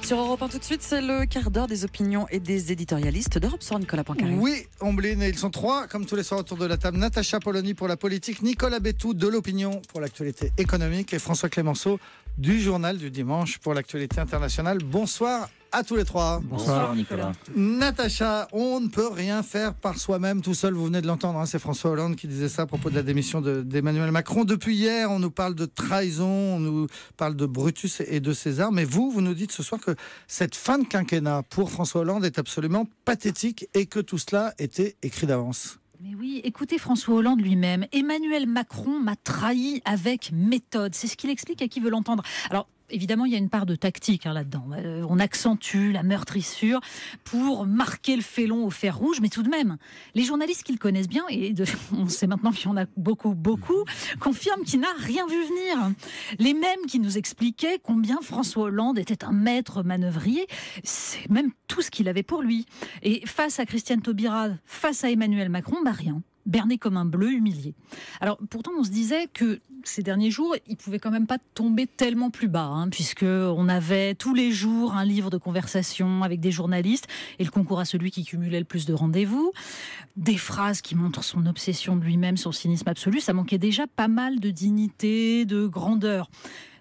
Sur Europe 1 tout de suite, c'est le quart d'heure des opinions et des éditorialistes d'Europe Soir, Nicolas Poincaré. Oui, Omblin, et ils sont trois, comme tous les soirs autour de la table. Natacha Polony pour la politique, Nicolas Bétou de l'opinion pour l'actualité économique et François Clémenceau du journal du dimanche pour l'actualité internationale. Bonsoir à tous les trois. Bonsoir Nicolas. Natacha, on ne peut rien faire par soi-même tout seul. Vous venez de l'entendre, hein, c'est François Hollande qui disait ça à propos de la démission d'Emmanuel Macron. Depuis hier, on nous parle de trahison, on nous parle de Brutus et de César. Mais vous nous dites ce soir que cette fin de quinquennat pour François Hollande est absolument pathétique et que tout cela était écrit d'avance. Mais oui, écoutez François Hollande lui-même. Emmanuel Macron m'a trahi avec méthode. C'est ce qu'il explique à qui veut l'entendre. Alors, évidemment, il y a une part de tactique là-dedans. On accentue la meurtrissure pour marquer le félon au fer rouge, mais tout de même, les journalistes qui le connaissent bien, et on sait maintenant qu'il y en a beaucoup, confirment qu'il n'a rien vu venir. Les mêmes qui nous expliquaient combien François Hollande était un maître manœuvrier, c'est même tout ce qu'il avait pour lui. Et face à Christiane Taubira, face à Emmanuel Macron, rien. Berné comme un bleu, humilié. Alors pourtant on se disait que ces derniers jours il pouvait quand même pas tomber tellement plus bas, puisque on avait tous les jours un livre de conversation avec des journalistes et le concours à celui qui cumulait le plus de rendez-vous, des phrases qui montrent son obsession de lui-même, son cynisme absolu. Ça manquait déjà pas mal de dignité, de grandeur.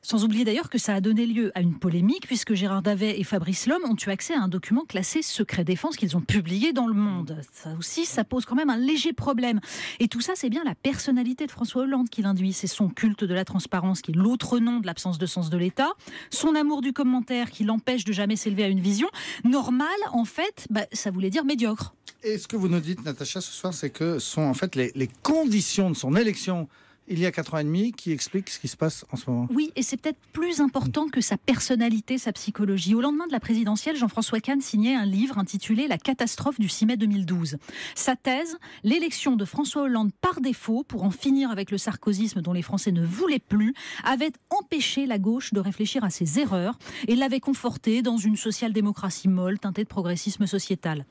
Sans oublier d'ailleurs que ça a donné lieu à une polémique puisque Gérard Davet et Fabrice Lhomme ont eu accès à un document classé secret défense qu'ils ont publié dans Le Monde. Ça aussi, ça pose quand même un léger problème. Et tout ça, c'est bien la personnalité de François Hollande qui l'induit. C'est son culte de la transparence qui est l'autre nom de l'absence de sens de l'État. Son amour du commentaire qui l'empêche de jamais s'élever à une vision. Normal, en fait, ça voulait dire médiocre. Et ce que vous nous dites, Natacha, ce soir, c'est que sont en fait les conditions de son élection il y a 4 ans et demi qui explique ce qui se passe en ce moment. Oui, et c'est peut-être plus important que sa personnalité, sa psychologie. Au lendemain de la présidentielle, Jean-François Kahn signait un livre intitulé « La catastrophe du 6 mai 2012 ». Sa thèse, l'élection de François Hollande par défaut, pour en finir avec le sarkozysme dont les Français ne voulaient plus, avait empêché la gauche de réfléchir à ses erreurs et l'avait conforté dans une social-démocratie molle teintée de progressisme sociétal.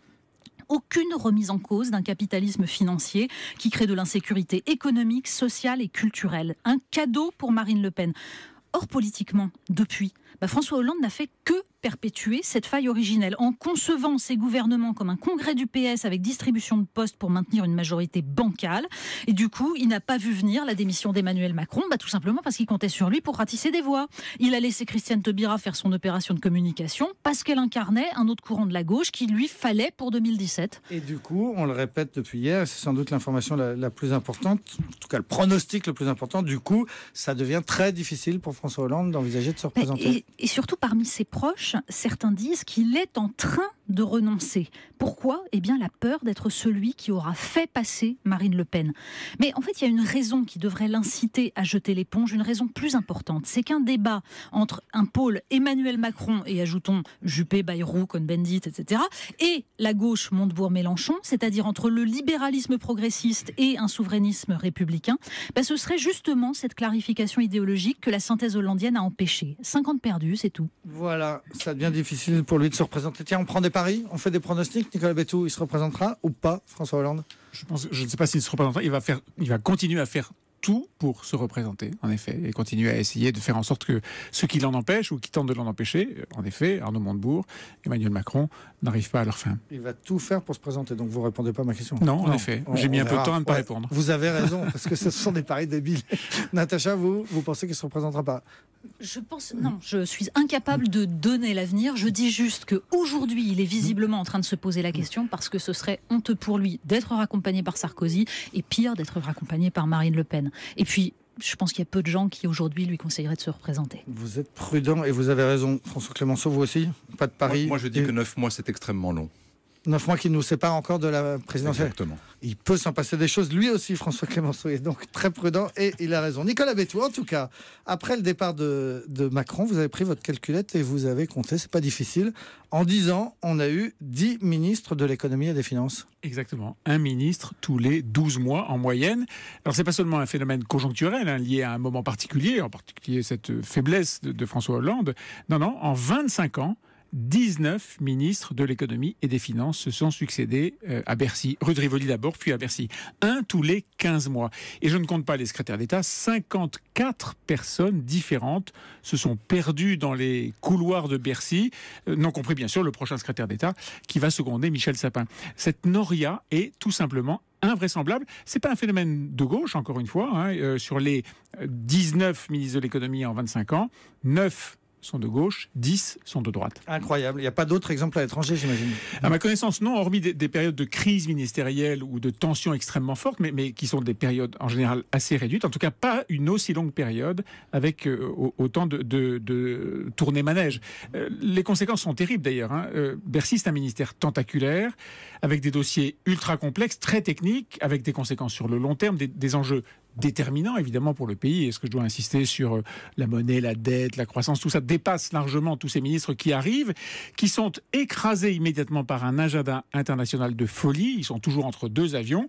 Aucune remise en cause d'un capitalisme financier qui crée de l'insécurité économique, sociale et culturelle. Un cadeau pour Marine Le Pen. Or, politiquement, depuis, François Hollande n'a fait que perpétuer cette faille originelle en concevant ses gouvernements comme un congrès du PS avec distribution de postes pour maintenir une majorité bancale. Et du coup, il n'a pas vu venir la démission d'Emmanuel Macron, tout simplement parce qu'il comptait sur lui pour ratisser des voix. Il a laissé Christiane Taubira faire son opération de communication parce qu'elle incarnait un autre courant de la gauche qu'il lui fallait pour 2017. Et du coup, on le répète depuis hier, c'est sans doute l'information la plus importante, en tout cas le pronostic le plus important, du coup, ça devient très difficile pour François Hollande d'envisager de se représenter. Et surtout parmi ses proches, certains disent qu'il est en train de renoncer. Pourquoi ? Eh bien, la peur d'être celui qui aura fait passer Marine Le Pen. Mais en fait, il y a une raison qui devrait l'inciter à jeter l'éponge, une raison plus importante. C'est qu'un débat entre un pôle Emmanuel Macron et, ajoutons, Juppé, Bayrou, Cohn-Bendit, etc., et la gauche Montebourg-Mélenchon, c'est-à-dire entre le libéralisme progressiste et un souverainisme républicain, ce serait justement cette clarification idéologique que la synthèse hollandienne a empêchée. 50 perdus, c'est tout. Voilà, ça devient difficile pour lui de se représenter. Tiens, on prend des paris, on fait des pronostics. Nicolas Bétou, il se représentera ou pas, François Hollande ? Je ne sais pas s'il se représentera. Il va continuer à faire tout pour se représenter, en effet, et continuer à essayer de faire en sorte que ceux qui l'en empêchent ou qui tentent de l'en empêcher, en effet, Arnaud Montebourg, Emmanuel Macron, n'arrivent pas à leur fin. Il va tout faire pour se présenter, donc vous ne répondez pas à ma question. Non, en effet, j'ai mis un peu de temps à ne pas répondre. Vous avez raison, parce que ce sont des paris débiles. Natacha, vous pensez qu'il ne se représentera pas ? Je suis incapable de donner l'avenir. Je dis juste qu'aujourd'hui, il est visiblement en train de se poser la question parce que ce serait honteux pour lui d'être raccompagné par Sarkozy et pire, d'être raccompagné par Marine Le Pen. Et puis, je pense qu'il y a peu de gens qui aujourd'hui lui conseilleraient de se représenter. Vous êtes prudent et vous avez raison. François Clémenceau, vous aussi ? Pas de pari ? Moi je dis que 9 mois, c'est extrêmement long. 9 mois qui nous séparent encore de la présidentielle. Exactement. Il peut s'en passer des choses. Lui aussi, François Clémenceau, est donc très prudent et il a raison. Nicolas Bétou, en tout cas, après le départ de Macron, vous avez pris votre calculette et vous avez compté, c'est pas difficile. En 10 ans, on a eu 10 ministres de l'économie et des finances. Exactement. Un ministre tous les 12 mois en moyenne. Alors, c'est pas seulement un phénomène conjoncturel, lié à un moment particulier, en particulier cette faiblesse de François Hollande. Non, en 25 ans, 19 ministres de l'économie et des finances se sont succédés à Bercy. Rue de Rivoli d'abord, puis à Bercy. Un tous les 15 mois. Et je ne compte pas les secrétaires d'État, 54 personnes différentes se sont perdues dans les couloirs de Bercy, non compris bien sûr le prochain secrétaire d'État qui va seconder Michel Sapin. Cette noria est tout simplement invraisemblable. C'est pas un phénomène de gauche, encore une fois. Sur les 19 ministres de l'économie en 25 ans, 9 sont de gauche, 10 sont de droite. Incroyable. Il n'y a pas d'autres exemples à l'étranger, j'imagine. À ma connaissance, non, hormis des périodes de crise ministérielle ou de tensions extrêmement fortes, mais qui sont des périodes en général assez réduites. En tout cas, pas une aussi longue période avec autant de tournées manèges. Les conséquences sont terribles d'ailleurs. Bercy, c'est un ministère tentaculaire, avec des dossiers ultra complexes, très techniques, avec des conséquences sur le long terme, des enjeux déterminant évidemment pour le pays. Est-ce que je dois insister sur la monnaie, la dette, la croissance? Tout ça dépasse largement tous ces ministres qui arrivent, qui sont écrasés immédiatement par un agenda international de folie. Ils sont toujours entre deux avions.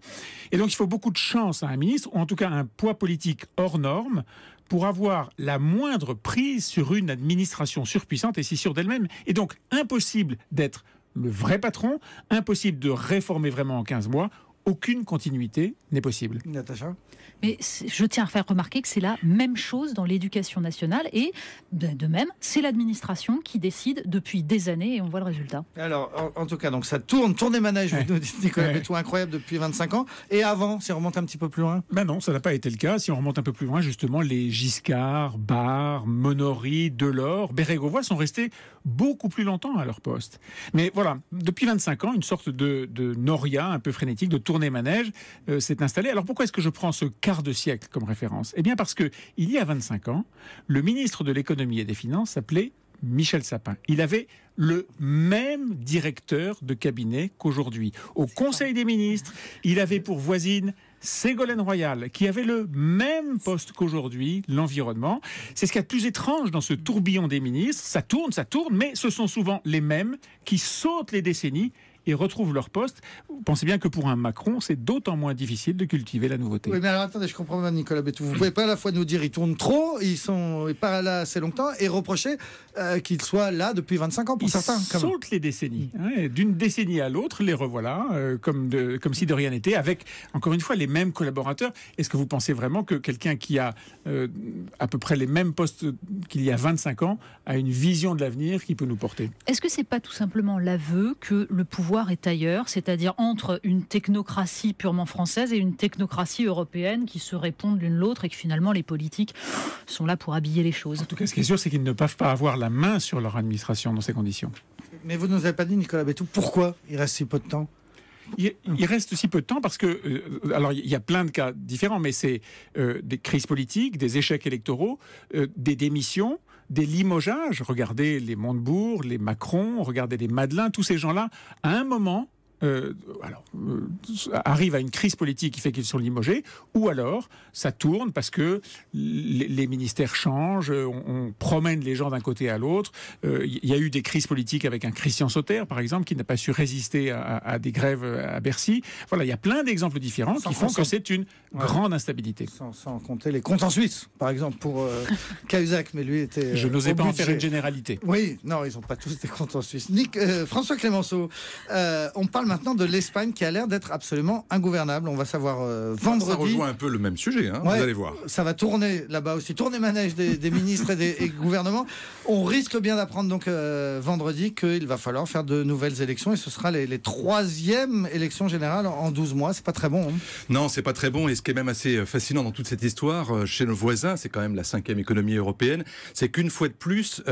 Et donc il faut beaucoup de chance à un ministre, ou en tout cas un poids politique hors norme, pour avoir la moindre prise sur une administration surpuissante et si sûre d'elle-même. Et donc impossible d'être le vrai patron, impossible de réformer vraiment en 15 mois. Aucune continuité n'est possible. Natacha ? Mais je tiens à faire remarquer que c'est la même chose dans l'éducation nationale et de même, c'est l'administration qui décide depuis des années et on voit le résultat. Alors, en tout cas, donc ça tournez manège, vous nous dites, Nicolas Bétou, incroyable depuis 25 ans. Et avant, si on remonte un petit peu plus loin? Ben non, ça n'a pas été le cas. Si on remonte un peu plus loin, justement, les Giscard, Barre, Monory, Delors, Bérégovoy sont restés beaucoup plus longtemps à leur poste. Mais voilà, depuis 25 ans, une sorte de noria un peu frénétique, de tournée manège s'est installée. Alors pourquoi est-ce que je prends ce quart de siècle comme référence? Eh bien parce que il y a 25 ans, le ministre de l'économie et des finances s'appelait Michel Sapin. Il avait le même directeur de cabinet qu'aujourd'hui. Au Conseil des ministres, il avait pour voisine Ségolène Royal, qui avait le même poste qu'aujourd'hui, l'environnement. C'est ce qu'il y a de plus étrange dans ce tourbillon des ministres. Ça tourne, mais ce sont souvent les mêmes qui sautent les décennies et retrouvent leur poste. Vous pensez bien que pour un Macron, c'est d'autant moins difficile de cultiver la nouveauté. Oui, mais alors attendez, je comprends pas, Nicolas Bétou. Vous pouvez pas à la fois nous dire ils tournent trop, ils sont pas là assez longtemps, et reprocher qu'ils soient là depuis 25 ans pour certains. Ils sautent les décennies. D'une décennie à l'autre, les revoilà, comme si de rien n'était, avec, encore une fois, les mêmes collaborateurs. Est-ce que vous pensez vraiment que quelqu'un qui a à peu près les mêmes postes qu'il y a 25 ans a une vision de l'avenir qui peut nous porter? Est-ce que c'est pas tout simplement l'aveu que le pouvoir est ailleurs, c'est-à-dire entre une technocratie purement française et une technocratie européenne qui se répondent l'une l'autre et que finalement les politiques sont là pour habiller les choses? En tout cas, ce qui est sûr, c'est qu'ils ne peuvent pas avoir la main sur leur administration dans ces conditions. Mais vous ne nous avez pas dit, Nicolas Bétou, pourquoi il reste si peu de temps? Il reste si peu de temps parce que, alors il y a plein de cas différents, mais c'est des crises politiques, des échecs électoraux, des démissions, des limogeages. Regardez les Montebourg, les Macron, regardez les Madeleine, tous ces gens-là, à un moment, arrive à une crise politique qui fait qu'ils sont limogés, ou alors ça tourne parce que les ministères changent, on promène les gens d'un côté à l'autre. Il y a eu des crises politiques avec un Christian Sauter, par exemple, qui n'a pas su résister à des grèves à Bercy. Voilà, il y a plein d'exemples différents qui font que c'est une grande instabilité. Sans compter les comptes en Suisse, par exemple, pour Cahuzac, mais lui était... Je n'osais pas en faire une généralité. Oui, non, ils n'ont pas tous des comptes en Suisse. François Clémenceau, on parle maintenant de l'Espagne qui a l'air d'être absolument ingouvernable. On va savoir vendredi. Ça rejoint un peu le même sujet, vous allez voir. Ça va tourner là-bas aussi, tourner manège des ministres et des gouvernements. On risque bien d'apprendre donc vendredi qu'il va falloir faire de nouvelles élections et ce sera les troisièmes élections générales en 12 mois. C'est pas très bon. Non, c'est pas très bon. Et ce qui est même assez fascinant dans toute cette histoire, chez nos voisins, c'est quand même la 5e économie européenne, c'est qu'une fois de plus,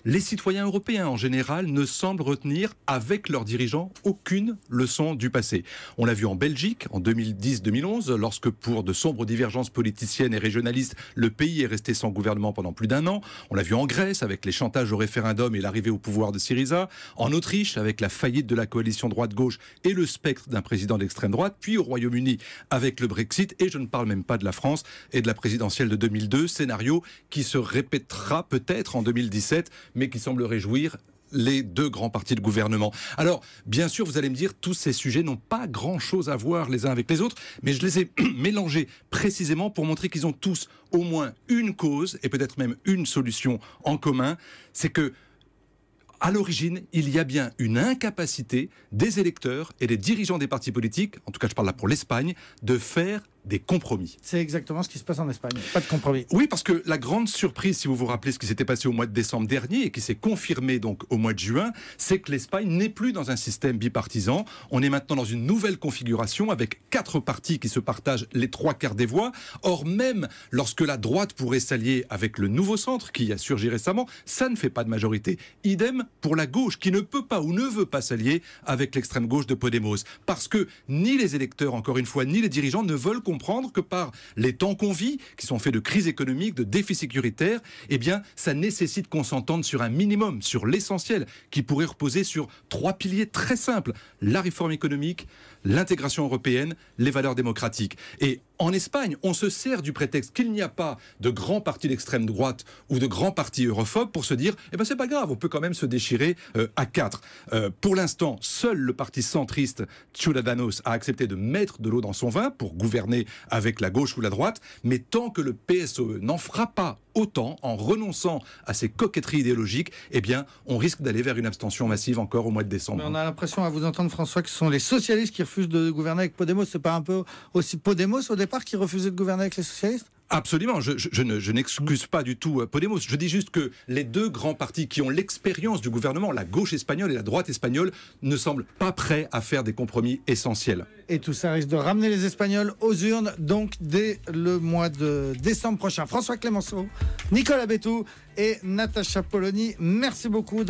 les citoyens européens en général ne semblent retenir avec leurs dirigeants aucune leçon du passé. On l'a vu en Belgique en 2010-2011, lorsque pour de sombres divergences politiciennes et régionalistes, le pays est resté sans gouvernement pendant plus d'un an. On l'a vu en Grèce avec les chantages au référendum et l'arrivée au pouvoir de Syriza. En Autriche avec la faillite de la coalition droite-gauche et le spectre d'un président d'extrême droite. Puis au Royaume-Uni avec le Brexit. Et je ne parle même pas de la France et de la présidentielle de 2002, scénario qui se répétera peut-être en 2017, mais qui semble réjouir les deux grands partis de gouvernement. Alors, bien sûr, vous allez me dire, tous ces sujets n'ont pas grand-chose à voir les uns avec les autres, mais je les ai mélangés précisément pour montrer qu'ils ont tous au moins une cause, et peut-être même une solution en commun. C'est que, à l'origine, il y a bien une incapacité des électeurs et des dirigeants des partis politiques, en tout cas je parle là pour l'Espagne, de faire des compromis. C'est exactement ce qui se passe en Espagne. Pas de compromis. Oui, parce que la grande surprise, si vous vous rappelez ce qui s'était passé au mois de décembre dernier et qui s'est confirmé donc au mois de juin, c'est que l'Espagne n'est plus dans un système bipartisan. On est maintenant dans une nouvelle configuration avec 4 partis qui se partagent les 3/4 des voix. Or, même lorsque la droite pourrait s'allier avec le nouveau centre qui a surgi récemment, ça ne fait pas de majorité. Idem pour la gauche qui ne peut pas ou ne veut pas s'allier avec l'extrême gauche de Podemos. Parce que ni les électeurs, encore une fois, ni les dirigeants ne veulent comprendre que par les temps qu'on vit, qui sont faits de crise économique, de défis sécuritaires, eh bien, ça nécessite qu'on s'entende sur un minimum, sur l'essentiel, qui pourrait reposer sur 3 piliers très simples. La réforme économique, l'intégration européenne, les valeurs démocratiques. Et en Espagne, on se sert du prétexte qu'il n'y a pas de grands partis d'extrême droite ou de grands partis europhobes pour se dire eh ben c'est pas grave, on peut quand même se déchirer à 4. Pour l'instant, seul le parti centriste Ciudadanos a accepté de mettre de l'eau dans son vin pour gouverner avec la gauche ou la droite, mais tant que le PSOE n'en fera pas autant en renonçant à ces coquetteries idéologiques, eh bien, on risque d'aller vers une abstention massive encore au mois de décembre. Mais on a l'impression à vous entendre, François, que ce sont les socialistes qui refusent de gouverner avec Podemos. C'est pas un peu aussi Podemos au départ qui refusait de gouverner avec les socialistes ? Absolument, je n'excuse pas du tout Podemos. Je dis juste que les 2 grands partis qui ont l'expérience du gouvernement, la gauche espagnole et la droite espagnole, ne semblent pas prêts à faire des compromis essentiels. Et tout ça risque de ramener les Espagnols aux urnes, donc dès le mois de décembre prochain. François Clémenceau, Nicolas Bétou et Natacha Polony, merci beaucoup.